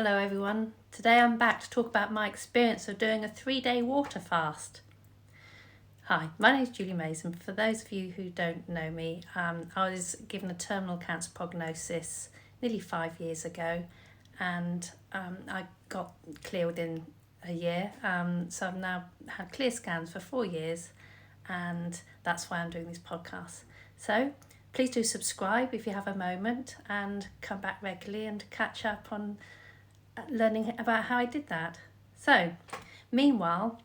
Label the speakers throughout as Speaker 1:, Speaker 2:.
Speaker 1: Hello everyone. Today I'm back to talk about my experience of doing a 3-day water fast. Hi, my name is Julie Mason. For those of you who don't know me, I was given a terminal cancer prognosis nearly 5 years ago, and I got clear within a year. So I've now had clear scans for 4 years, and that's why I'm doing these podcasts. So please do subscribe if you have a moment, and come back regularly and catch up on learning about how I did that. So, meanwhile,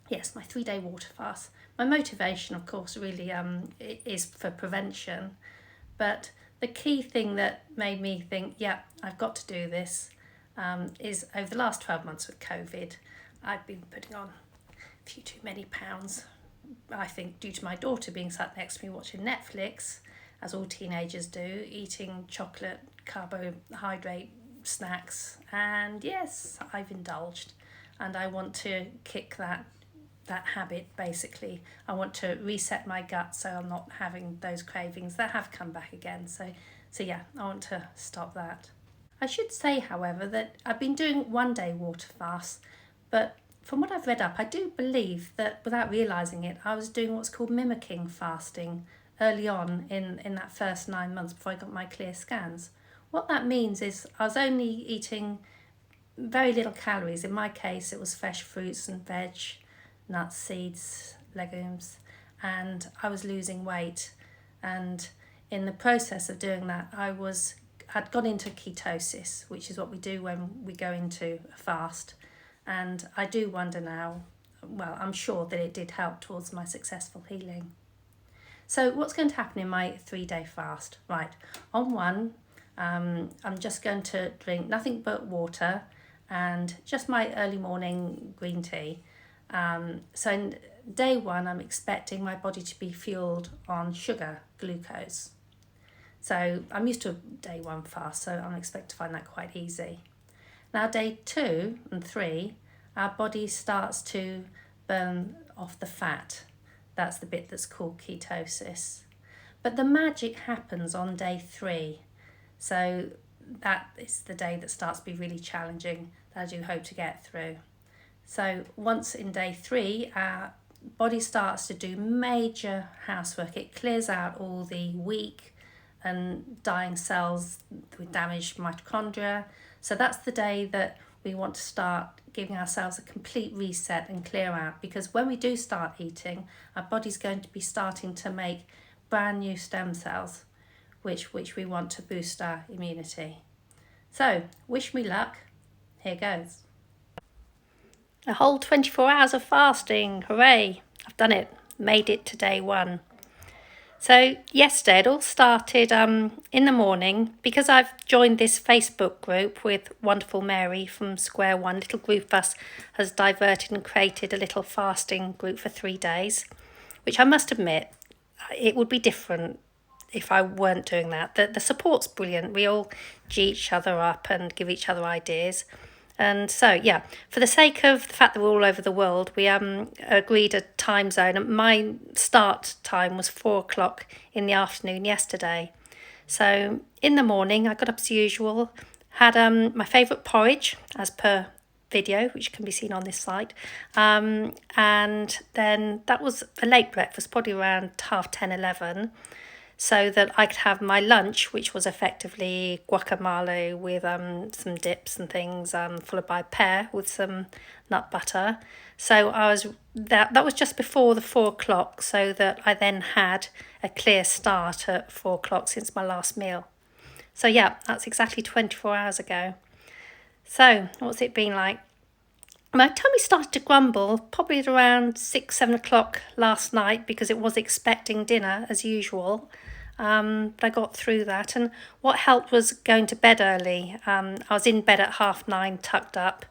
Speaker 1: yes, my 3-day water fast. My motivation, of course, really is for prevention. But the key thing that made me think, yeah, I've got to do this, is over the last 12 months with COVID, I've been putting on a few too many pounds. I think due to my daughter being sat next to me watching Netflix, as all teenagers do, eating chocolate, carbohydrate snacks, and yes, I've indulged, and I want to kick that habit. Basically, I want to reset my gut so I'm not having those cravings that have come back again. So yeah, I want to stop that. I should say, however, that I've been doing 1-day water fasts, but from what I've read up, I do believe that without realising it, I was doing what's called mimicking fasting early on in that first 9 months before I got my clear scans. What that means is I was only eating very little calories. In my case, it was fresh fruits and veg, nuts, seeds, legumes, and I was losing weight. And in the process of doing that, I'd gone into ketosis, which is what we do when we go into a fast. And I do wonder now, well, I'm sure that it did help towards my successful healing. So what's going to happen in my 3-day fast? Right, on one, I'm just going to drink nothing but water and just my early morning green tea. So in day one, I'm expecting my body to be fueled on sugar, glucose. So I'm used to a day one fast, so I'm expecting to find that quite easy. Now day 2 and 3, our body starts to burn off the fat. That's the bit that's called ketosis. But the magic happens on day 3. So that is the day that starts to be really challenging, that I do hope to get through. So once in day 3, our body starts to do major housework. It clears out all the weak and dying cells with damaged mitochondria. So that's the day that we want to start giving ourselves a complete reset and clear out, because when we do start eating, our body's going to be starting to make brand new stem cells, which we want to boost our immunity. So, wish me luck. Here goes. A whole 24 hours of fasting. Hooray! I've done it. Made it to day 1. So yesterday it all started in the morning, because I've joined this Facebook group with wonderful Mary from Square One. Little Group of Us has diverted and created a little fasting group for 3 days, which I must admit, it would be different if I weren't doing that. The support's brilliant. We all G each other up and give each other ideas. And so, yeah, for the sake of the fact that we're all over the world, we agreed a time zone. My start time was 4 o'clock in the afternoon yesterday. So in the morning, I got up as usual, had my favourite porridge, as per video, which can be seen on this site. And then that was a late breakfast, probably around 10:30, 11. So that I could have my lunch, which was effectively guacamole with some dips and things, followed by pear with some nut butter. So that was just before the 4 o'clock, so that I then had a clear start at 4 o'clock since my last meal. So yeah, that's exactly 24 hours ago. So what's it been like? My tummy started to grumble probably at around 6, 7 o'clock last night, because it was expecting dinner as usual. But I got through that, and what helped was going to bed early. I was in bed at 9:30, tucked up,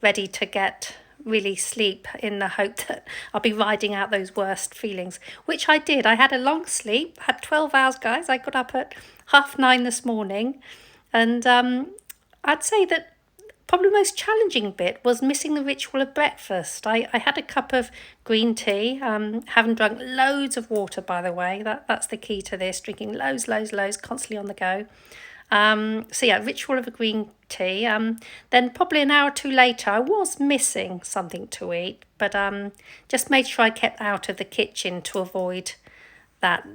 Speaker 1: ready to get really sleep, in the hope that I'll be riding out those worst feelings, which I did. I had a long sleep, had 12 hours, guys. I got up at 9:30 this morning, and I'd say that probably the most challenging bit was missing the ritual of breakfast. I had a cup of green tea, haven't drunk loads of water, by the way. That's the key to this, drinking loads, constantly on the go. So yeah, ritual of a green tea. Then probably an hour or two later, I was missing something to eat, but just made sure I kept out of the kitchen to avoid that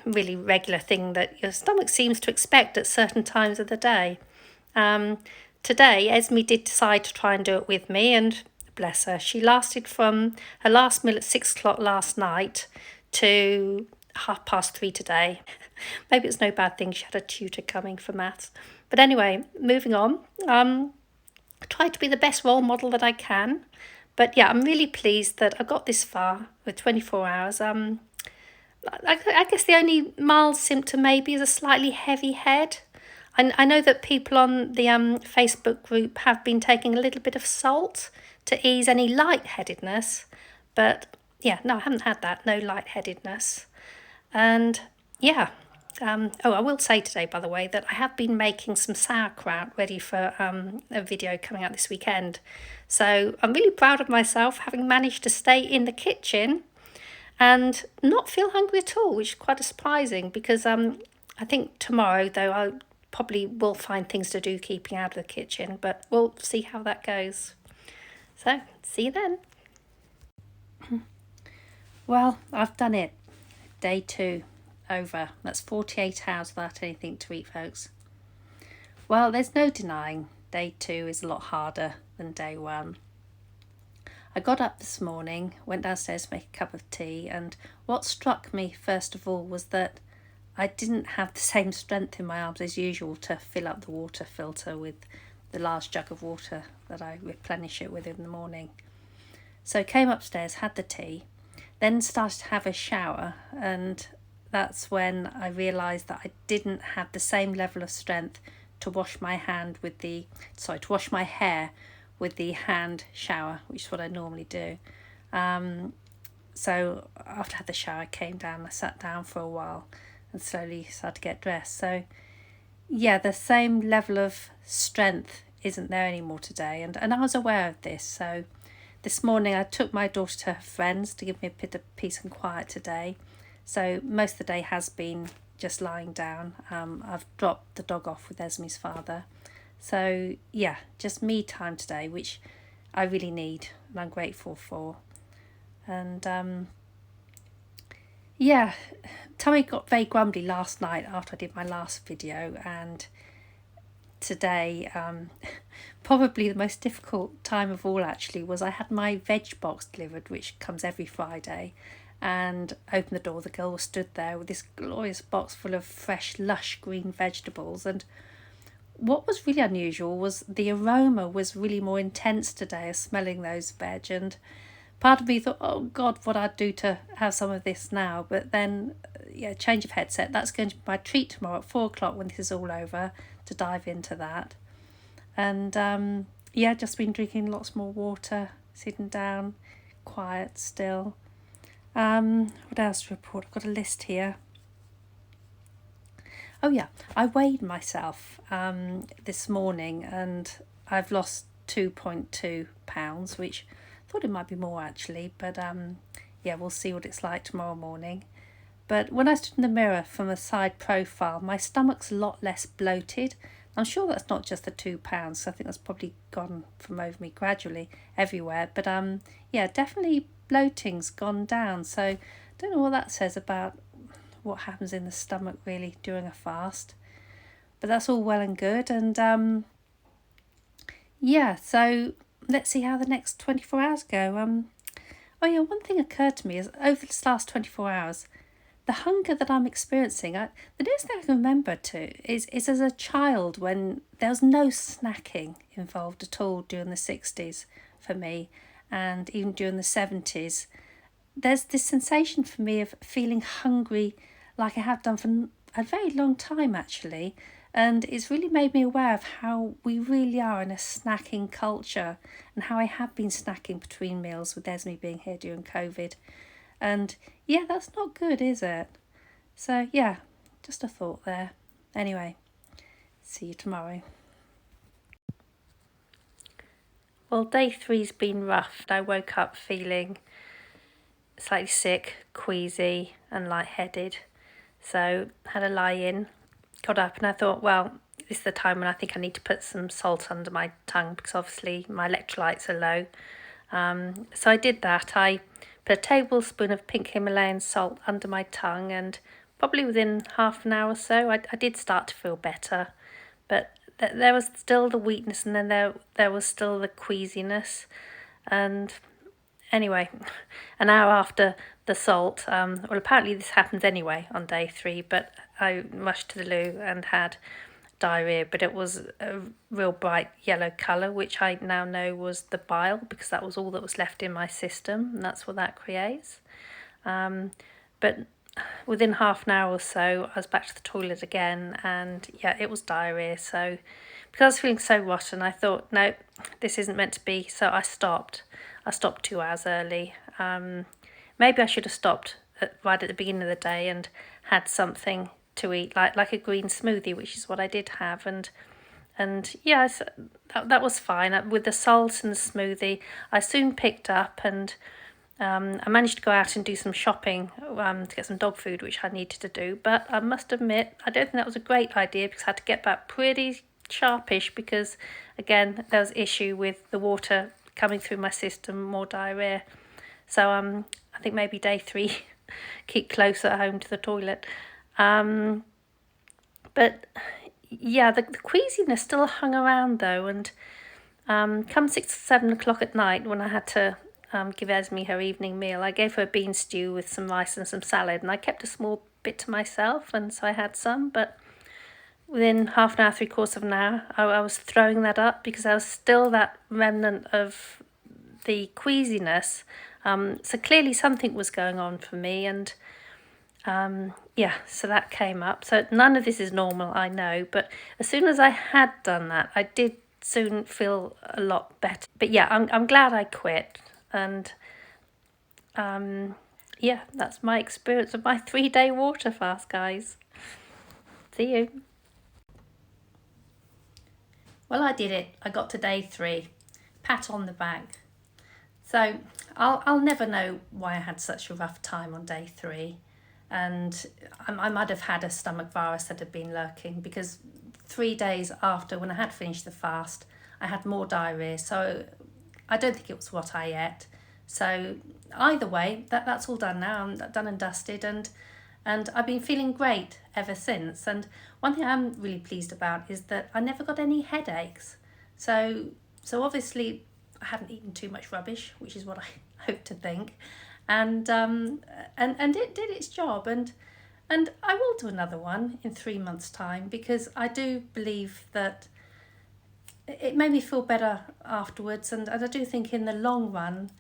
Speaker 1: really regular thing that your stomach seems to expect at certain times of the day. Today, Esme did decide to try and do it with me, and bless her, she lasted from her last meal at 6 o'clock last night to 3:30 today. Maybe it's no bad thing she had a tutor coming for maths. But anyway, moving on. I try to be the best role model that I can. But yeah, I'm really pleased that I got this far with 24 hours. I guess the only mild symptom maybe is a slightly heavy head. I know that people on the Facebook group have been taking a little bit of salt to ease any lightheadedness, but yeah, no, I haven't had that, no lightheadedness. And yeah, I will say today, by the way, that I have been making some sauerkraut ready for a video coming out this weekend. So I'm really proud of myself having managed to stay in the kitchen and not feel hungry at all, which is quite surprising because I think tomorrow, though, I probably will find things to do keeping out of the kitchen, but we'll see how that goes. So, see you then. Well, I've done it. Day 2 over. That's 48 hours without anything to eat, folks. Well, there's no denying day 2 is a lot harder than day 1. I got up this morning, went downstairs to make a cup of tea, and what struck me first of all was that I didn't have the same strength in my arms as usual to fill up the water filter with the large jug of water that I replenish it with in the morning. So I came upstairs, had the tea, then started to have a shower, and that's when I realised that I didn't have the same level of strength to wash my hair with the hand shower, which is what I normally do. So after I had the shower, I came down, I sat down for a while and slowly started to get dressed. So yeah, the same level of strength isn't there anymore today, and I was aware of this. So this morning I took my daughter to her friends to give me a bit of peace and quiet today. So most of the day has been just lying down. I've dropped the dog off with Esme's father. So yeah, just me time today, which I really need and I'm grateful for. And yeah, Tommy got very grumbly last night after I did my last video, and today, probably the most difficult time of all actually was I had my veg box delivered, which comes every Friday, and opened the door. The girl stood there with this glorious box full of fresh, lush green vegetables, and what was really unusual was the aroma was really more intense today of smelling those veg, and part of me thought, oh God, what I'd do to have some of this now. But then, yeah, change of headset. That's going to be my treat tomorrow at 4 o'clock when this is all over, to dive into that. And yeah, just been drinking lots more water, sitting down, quiet still. What else to report? I've got a list here. Oh yeah, I weighed myself this morning and I've lost 2.2 pounds, which I thought it might be more actually, but yeah, we'll see what it's like tomorrow morning. But when I stood in the mirror from a side profile, my stomach's a lot less bloated. I'm sure that's not just the 2 pounds, so I think that's probably gone from over me gradually everywhere. But yeah, definitely bloating's gone down. So I don't know what that says about what happens in the stomach really during a fast. But that's all well and good. And yeah, so let's see how the next 24 hours go. Oh yeah, one thing occurred to me is over this last 24 hours, the hunger that I'm experiencing, the next thing I can remember is as a child when there was no snacking involved at all during the 60s for me, and even during the 70s. There's this sensation for me of feeling hungry like I have done for a very long time actually, and it's really made me aware of how we really are in a snacking culture, and how I have been snacking between meals with Esme being here during COVID. And yeah, that's not good, is it? So yeah, just a thought there. Anyway, see you tomorrow. Well, day 3's been rough. I woke up feeling slightly sick, queasy and lightheaded. So had a lie in, got up and I thought, well, this is the time when I think I need to put some salt under my tongue because obviously my electrolytes are low. So I did that. I put a tablespoon of pink Himalayan salt under my tongue, and probably within half an hour or so I did start to feel better, but there was still the weakness, and then there was still the queasiness. And anyway, an hour after the salt, well, apparently this happens anyway on day 3, but I rushed to the loo and had diarrhea, but it was a real bright yellow colour, which I now know was the bile, because that was all that was left in my system, and that's what that creates. But within half an hour or so, I was back to the toilet again, and yeah, it was diarrhea. So because I was feeling so rotten, I thought, no, this isn't meant to be. So I stopped 2 hours early. Maybe I should have stopped right at the beginning of the day and had something to eat, like a green smoothie, which is what I did have. And yeah, so that was fine. With the salt and the smoothie, I soon picked up, and I managed to go out and do some shopping to get some dog food, which I needed to do. But I must admit, I don't think that was a great idea, because I had to get back pretty sharpish, because again, there was issue with the water coming through my system, more diarrhea. So I think maybe day 3, keep closer at home to the toilet. But yeah, the queasiness still hung around though, and come 6 or 7 o'clock at night, when I had to give Esme her evening meal, I gave her a bean stew with some rice and some salad, and I kept a small bit to myself, and so I had some. But within half an hour, 3/4 of an hour, I was throwing that up, because there was still that remnant of the queasiness. So clearly something was going on for me, and yeah, so that came up. So none of this is normal, I know, but as soon as I had done that, I did soon feel a lot better. But yeah, I'm glad I quit, and yeah, that's my experience of my 3-day water fast, guys. See you. Well, I did it. I got to day 3. Pat on the back. So I'll never know why I had such a rough time on day 3. And I might have had a stomach virus that had been lurking, because 3 days after, when I had finished the fast, I had more diarrhea. So I don't think it was what I ate. So either way, that's all done now. I'm done and dusted, and I've been feeling great ever since. And one thing I'm really pleased about is that I never got any headaches. So obviously I haven't eaten too much rubbish, which is what I hope to think. And it did its job, and I will do another one in 3 months' time, because I do believe that it made me feel better afterwards, and I do think in the long run,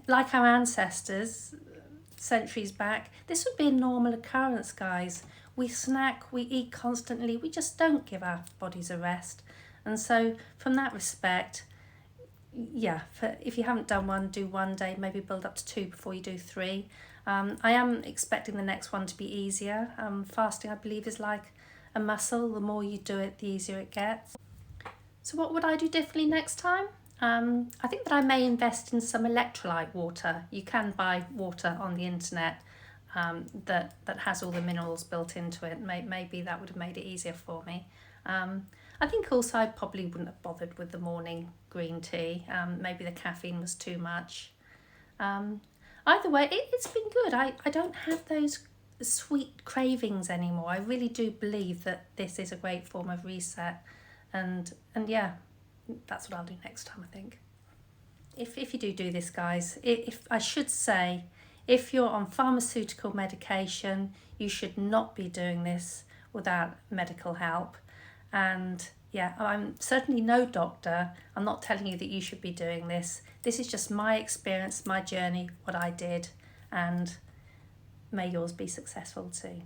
Speaker 1: like our ancestors centuries back, this would be a normal occurrence, guys. We snack, we eat constantly, we just don't give our bodies a rest. And so from that respect, yeah, if you haven't done one, do 1 day, maybe build up to 2 before you do 3. I am expecting the next one to be easier. Fasting, I believe, is like a muscle. The more you do it, the easier it gets. So what would I do differently next time? I think that I may invest in some electrolyte water. You can buy water on the internet that has all the minerals built into it. Maybe that would have made it easier for me. I think also I probably wouldn't have bothered with the morning green tea. Maybe the caffeine was too much. Either way, it's been good. I don't have those sweet cravings anymore. I really do believe that this is a great form of reset. And yeah, that's what I'll do next time, I think. If you do this, guys, if I should say, if you're on pharmaceutical medication, you should not be doing this without medical help. And yeah, I'm certainly no doctor. I'm not telling you that you should be doing this. This is just my experience, my journey, what I did, and may yours be successful too.